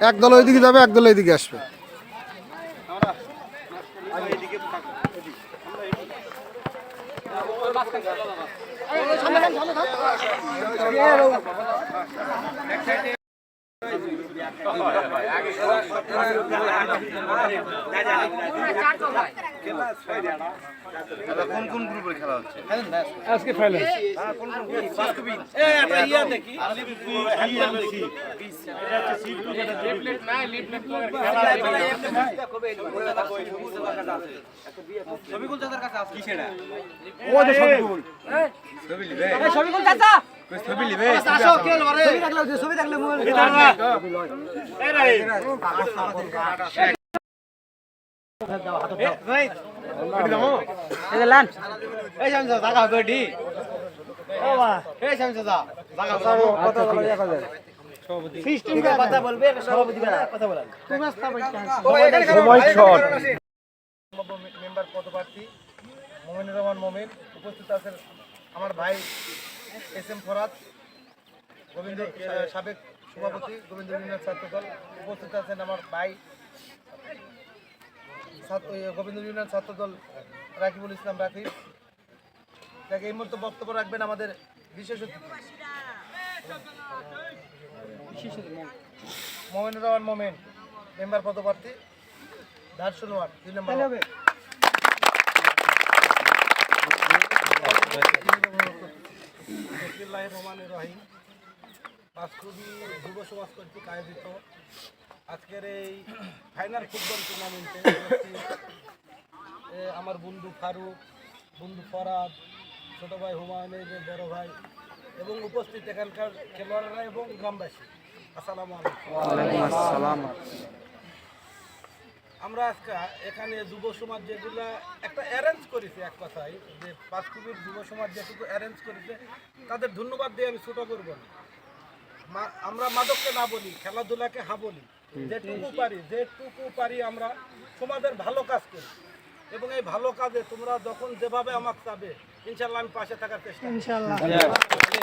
একদল ওইদিকে যাবে, একদল এইদিকে আসবে। কোন কোন গ্রুপের খেলা হচ্ছে আজকে ফাইনাল? মেম্বার পদপ্রার্থী মোমিনুর রহমান মোমিন, উপস্থিত আছেন আমার ভাই এস এম ফরাদ, গোবিন্দ সাবেক সভাপতি গোবিন্দ ইউনিয়ন ছাত্রদল, উপস্থিত আছেন আমার ভাই গোবিন্দ ইউনিয়ন ছাত্রদল রাকিবুল ইসলাম রাকিব। তাকে এই মুহূর্তে বক্তব্য রাখবেন আমাদের বিশেষ অতিথি মোমিনুর রহমান মোমিন, মেম্বার পদপ্রার্থী ধারসুল ওয়ার্ড 2 নম্বর। পাঁচকুবি যুব সমাজ কর্তৃক আয়োজিত আজকের এই ফাইনাল ফুটবল টুর্নামেন্টে আমার বন্ধু ফারুক, বন্ধু ফরাদ, ছোটো ভাই হুমায়ুনের বড় ভাই এবং উপস্থিত এখানকার খেলোয়াড়রা এবং গ্রামবাসী, আসসালামু আলাইকুম। আমরা আজকে এখানে যুব সমাজ যেগুলো একটা অ্যারেঞ্জ করেছে, এক কথায় যে পাঁচকুবির যুব সমাজ যেটুকু অ্যারেঞ্জ করেছে তাদের ধন্যবাদ দিয়ে আমি ছোটো করব না। আমরা মাদককে না বলি, খেলাধুলাকে হা বলি, যেটুকু পারি আমরা সমাজের ভালো কাজ করি এবং এই ভালো কাজে তোমরা যখন যেভাবে আমাকে চাবে ইনশাল্লাহ আমি পাশে থাকার চেষ্টা করি।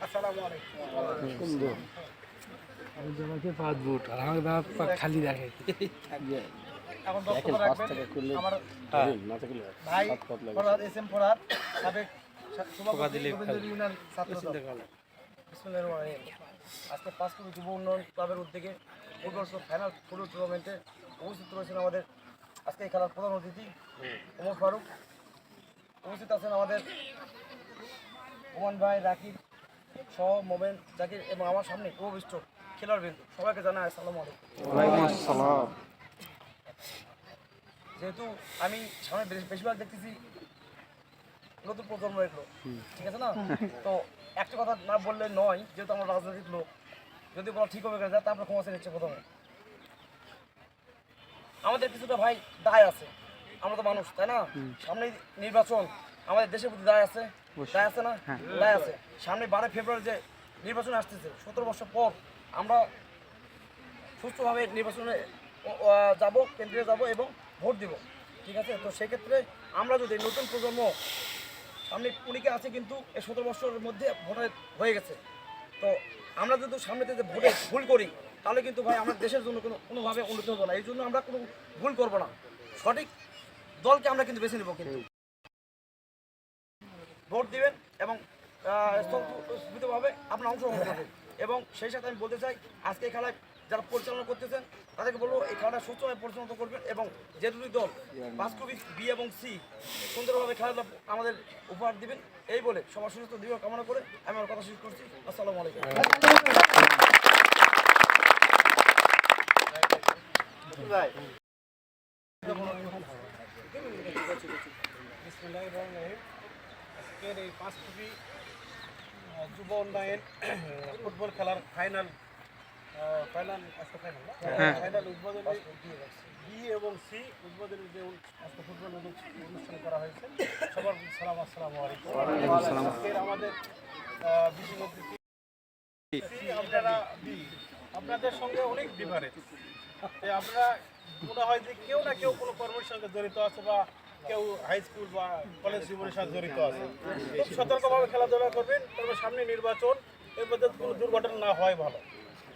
আসসালামু আলাইকুম। খালি রাখে এখন বক্তব্য রাখবেন আমার ভাই ফরাদ, এস এম ফরাদ, সাবেক সভাপতি গোবিন্দ ইউনিয়ন ছাত্রদল। বিসমিল্লাহির রহমানির রহিম। আজকে পাঁচকুবি যুব উন্নয়ন ক্লাবের উদ্যোগে ফুটবল ফাইনাল ফুটবল টুর্নামেন্টে উপস্থিত রয়েছেন আমাদের আজকে এই খেলার প্রধান অতিথি ওমর ফারুক, উপস্থিত আছেন আমাদের ওমান ভাই রাকিব সহ মোমেন জাকির এবং আমার সামনে উপবিষ্ট খেলার বিন্দু সবাইকে জানাই আসসালামু আলাইকুম। যেহেতু আমি সামনে বেশিরভাগ দেখতেছি নতুন প্রজন্ম এগুলো, ঠিক আছে না, তো একটা কথা না বললে নয়, যেহেতু আমরা রাজনৈতিক লোক, যদি বলা ঠিক হবে যায় তারপরে ক্ষমা নিচ্ছে। প্রথমে আমাদের কিছুটা ভাই দায় আছে, আমরা তো মানুষ তাই না, সামনে নির্বাচন, আমাদের দেশের প্রতি দায় আছে, দায় আছে না, দায় আছে। সামনে 12 ফেব্রুয়ারি যে নির্বাচন আসতেছে, 17 বছর পর আমরা সুষ্ঠুভাবে নির্বাচনে যাব, কেন্দ্রে যাব এবং ভোট দিব, ঠিক আছে। তো সেক্ষেত্রে আমরা যদি নতুন প্রজন্ম সামনে অনেকে আছে কিন্তু এই 17 বছরের মধ্যে ভোটার হয়ে গেছে, তো আমরা যদি সামনে থেকে ভোটে ভুল করি তাহলে কিন্তু ভাই আমরা দেশের জন্য কোনোভাবে উন্নতি হবো না। এই জন্য আমরা কোনো ভুল করবো না, সঠিক দলকে আমরা কিন্তু বেছে নেব, কিন্তু ভোট দিবেন এবং স্থগিতভাবে আপনার অংশগ্রহণ করবেন। এবং সেই সাথে আমি বলতে চাই আজকে এই খেলায় যারা পরিচালনা করতেছেন তাদেরকে বলবো এই খেলাটা সুস্থভাবে পরিচালনা করবেন এবং যে দুটি দল পাঁচকুবি বি এবং সি সুন্দরভাবে খেলাটা আমাদের উপহার দিবেন, এই বলে সবার সুস্থ দীর্ঘ কামনা করে আমি আমার কথা শেষ করছি। আসসালামু আলাইকুম। আজকের এই পাঁচকুবি যুব উন্নয়ন ফুটবল খেলার ফাইনাল ফাইনাল আজকে ফাইনাল ফাইনাল উদ্বোধনী বি এবং সি উদ্বোধনী যে আজকে ফুটবল অনুষ্ঠান করা হয়েছে সবার সালাম আসসালামু আলাইকুম। আজকের আমাদের বিশেষ অতিথি আপনারা আপনাদের সঙ্গে অনেক ডিফারেন্স। আপনারা মনে হয় যে কেউ না কেউ কোনো কর্মের সঙ্গে জড়িত আছে বা কেউ হাই স্কুল বা কলেজ জীবনের সাথে জড়িত আছে। খুব সতর্কভাবে খেলাধুলা করবেন, তবে সামনে নির্বাচন, এর মধ্যে কোনো দুর্ঘটনা না হয় ভালো।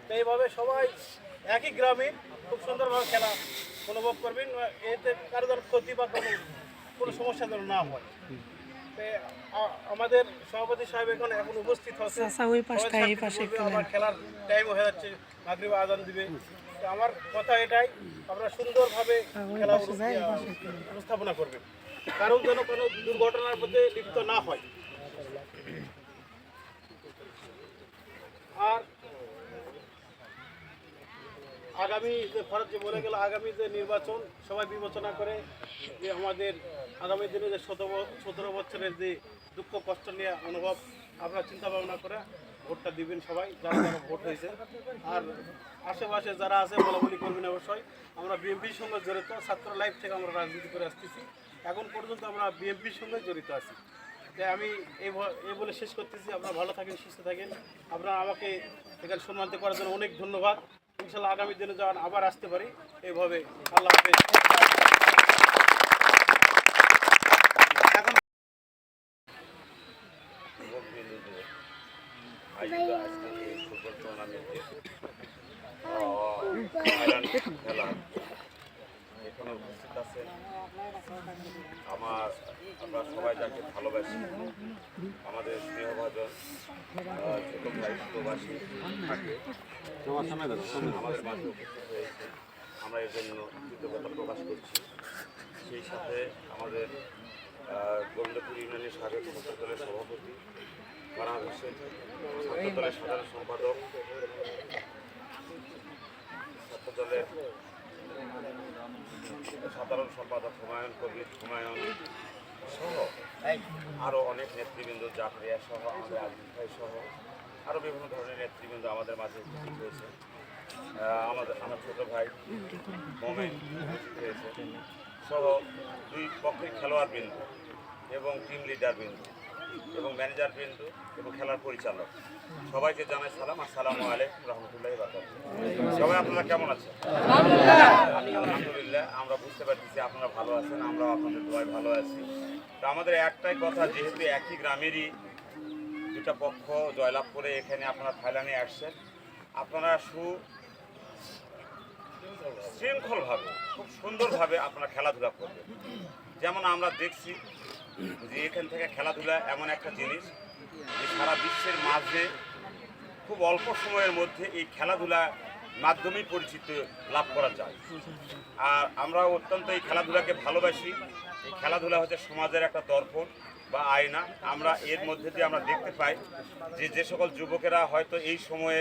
তো এইভাবে সবাই একই গ্রামে খুব সুন্দরভাবে খেলা অনুভব করবেন, এতে কারো যেন ক্ষতি বা কোনো সমস্যা যেন না হয়। আমাদের সভাপতি সাহেব এখন উপস্থিত হচ্ছে, আমার খেলার টাইম হয়ে যাচ্ছে, মাগরিব আজান দিবে। আমার কথা এটাই, আপনারা সুন্দরভাবে খেলা উপস্থাপনা করবেন, কারণ যেন কোনো দুর্ঘটনার মধ্যে লিপ্ত না হয়। আর আগামী যে ফরজ যে বলে গেল, আগামী যে নির্বাচন সবাই বিবেচনা করে যে আমাদের আগামী দিনে যে 17 বছরের যে দুঃখ কষ্ট নিয়ে অনুভব, আপনারা চিন্তা ভাবনা করে ভোটটা দিবেন সবাই, যারা যারা ভোট হয়েছে। আর আশেপাশে যারা আছে বলাবলি করবেন অবশ্যই। আমরা বিএনপির সঙ্গে জড়িত, ছাত্র লাইফ থেকে আমরা রাজনীতি করে আসতেছি, এখন পর্যন্ত আমরা বিএনপির সঙ্গে জড়িত আছি। তাই আমি এই বলে শেষ করতেছি। আপনারা ভালো থাকেন, সুস্থ থাকেন। আপনারা আমাকে এখানে সম্মানিত করার জন্য অনেক ধন্যবাদ। ইনশাল্লাহ আগামী দিনে যখন আবার আসতে পারি এইভাবে। আল্লাহ হাফেজ। ফুটবল টুর্নামেন্টে খেলা এখানে উপস্থিত আছেন আমরা সবাই যাকে ভালোবাসি, আমাদের স্নেহভাজন ছোট ভাই প্রবাসী থাকে আমাদের মাঝে উপস্থিত হয়েছে, আমরা এর জন্য কৃতজ্ঞতা প্রকাশ করছি। সেই সাথে আমাদের গোবিন্দপুর ইউনিয়নের সাবেক ছাত্র দলের সভাপতি ফারহাদ হোসেন, ছাত্র দলের সাধারণ সম্পাদক, ছাত্র দলের সাধারণ সম্পাদক হুমায়ুন কবির, হুমায়ুন সহ আরও অনেক নেতৃবৃন্দ, জাফরিয়া সহ, আমাদের আজিজ ভাই সহ আরও বিভিন্ন ধরনের নেতৃবৃন্দ আমাদের মাঝে উপস্থিত হয়েছে। আমার ছোটো ভাই মোমেন উপস্থিত হয়েছে সহ দুই পক্ষের খেলোয়াড় বিন্দু এবং টিম লিডার বিন্দু এবং ম্যানেজার বিন্দু এবং খেলার পরিচালক সবাইকে জানাই সালাম। আসসালামু আলাইকুম রহমতুল্লাহি ওয়া বারাকাতুহু। সবাই আপনারা কেমন আছেন? আলহামদুলিল্লাহ, আমরা বুঝতে পারতেছি আপনারা ভালো আছেন, আমরাও আপনাদের দোয়ায় ভালো আছি। তো আমাদের একটাই কথা, যেহেতু একই গ্রামেরই দুটা পক্ষ জয়লাভ করে এখানে আপনারা ফাইনালে আসছেন, আপনারা শৃঙ্খলভাবে খুব সুন্দরভাবে আপনারা খেলাধুলা করবেন। যেমন আমরা দেখছি যে এখান থেকে খেলাধুলা এমন একটা জিনিস যে সারা বিশ্বের মাঝে খুব অল্প সময়ের মধ্যে এই খেলাধুলার মাধ্যমেই পরিচিতি লাভ করা যায়। আর আমরা অত্যন্ত এই খেলাধুলাকে ভালোবাসি। এই খেলাধুলা হচ্ছে সমাজের একটা দর্পণ বা আয়না। আমরা এর মধ্যে দিয়ে আমরা দেখতে পাই যে সকল যুবকেরা হয়তো এই সময়ে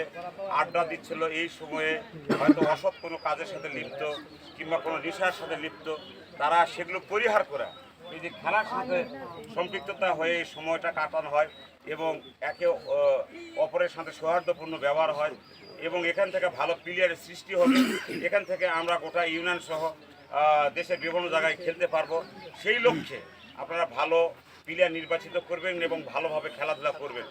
আড্ডা দিচ্ছিল, এই সময়ে হয়তো অসৎ কোনো কাজের সাথে লিপ্ত কিংবা কোনো নেশার সাথে লিপ্ত, তারা সেগুলো পরিহার করে এই যে খেলার সাথে সম্পৃক্ততা হয়ে এই সময়টা কাটানো হয় এবং একে অপরের সাথে সৌহার্দ্যপূর্ণ ব্যবহার হয় এবং এখান থেকে ভালো প্লেয়ারের সৃষ্টি হবে। এখান থেকে আমরা গোটা ইউনিয়ন সহ দেশের বিভিন্ন জায়গায় খেলতে পারবো। সেই লক্ষ্যে আপনারা ভালো প্লেয়ার নির্বাচিত করবেন এবং ভালোভাবে খেলাধুলা করবেন।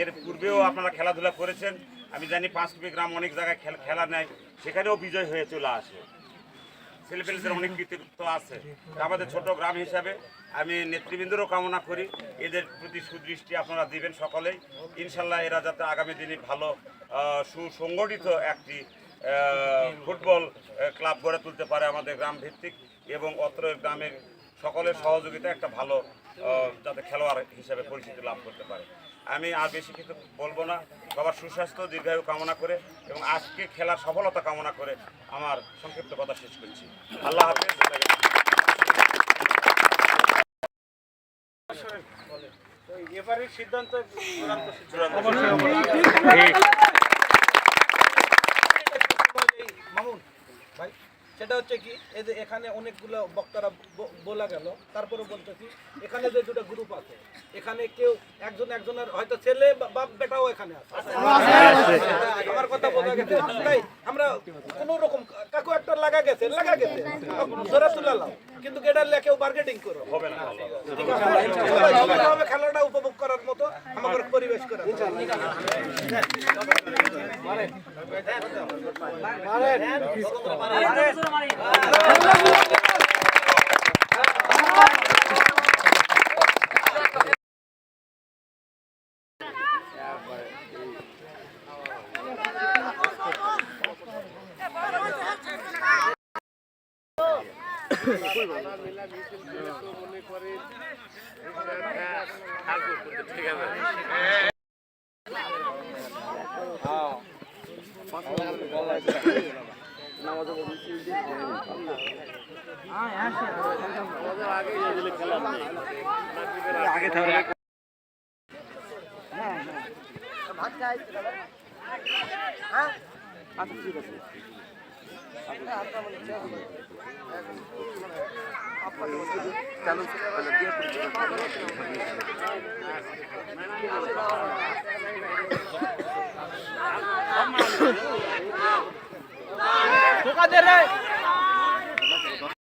এর পূর্বেও আপনারা খেলাধুলা করেছেন, আমি জানি 5 গ্রাম অনেক জায়গায় খেলা নেয়, সেখানেও বিজয় হয়ে চলে আসে। ছেলেপেলেদের অনেক কৃতিত্ব আছে। আমাদের ছোট গ্রাম হিসাবে আমি নেতৃবৃন্দরও কামনা করি এদের প্রতি সুদৃষ্টি আপনারা দিবেন সকলেই। ইনশাল্লাহ এরা যাতে আগামী দিনে ভালো সুসংগঠিত একটি ফুটবল ক্লাব গড়ে তুলতে পারে আমাদের গ্রাম ভিত্তিক এবং অত্র গ্রামের সকলের সহযোগিতা একটা ভালো যাতে খেলোয়াড় হিসাবে পরিচিতি লাভ করতে পারে। আমি আর বেশি কিছু বলবো না। সবার সুস্বাস্থ্য দীর্ঘায়ু কামনা করে এবং আজকে খেলার সফলতা কামনা করে আমার সংক্ষিপ্ত কথা শেষ করছি। আল্লাহ হাফেজ। এবারের সিদ্ধান্ত মামুন ভাই সেটা হচ্ছে কি, এই যে এখানে অনেকগুলো বক্তারা বলা গেল, তারপরে বলতেছি এখানে যে দুটো গ্রুপ আছে, এখানে কেউ একজনের হয়তো ছেলে বাপ বেটাও এখানে আছে। আমার কথা বোঝা গেছে? তাই আমরা কোনো রকম কাকু একটা লাগা গেছে ধরে তুলালাম, কিন্তু গেটার কেউ বার্গেটিং করো হবে না। ঠিক আছে, সবাই খেলাটা উপভোগ করার মতো আমাদের পরিবেশ করা। ঢোকা দে রে।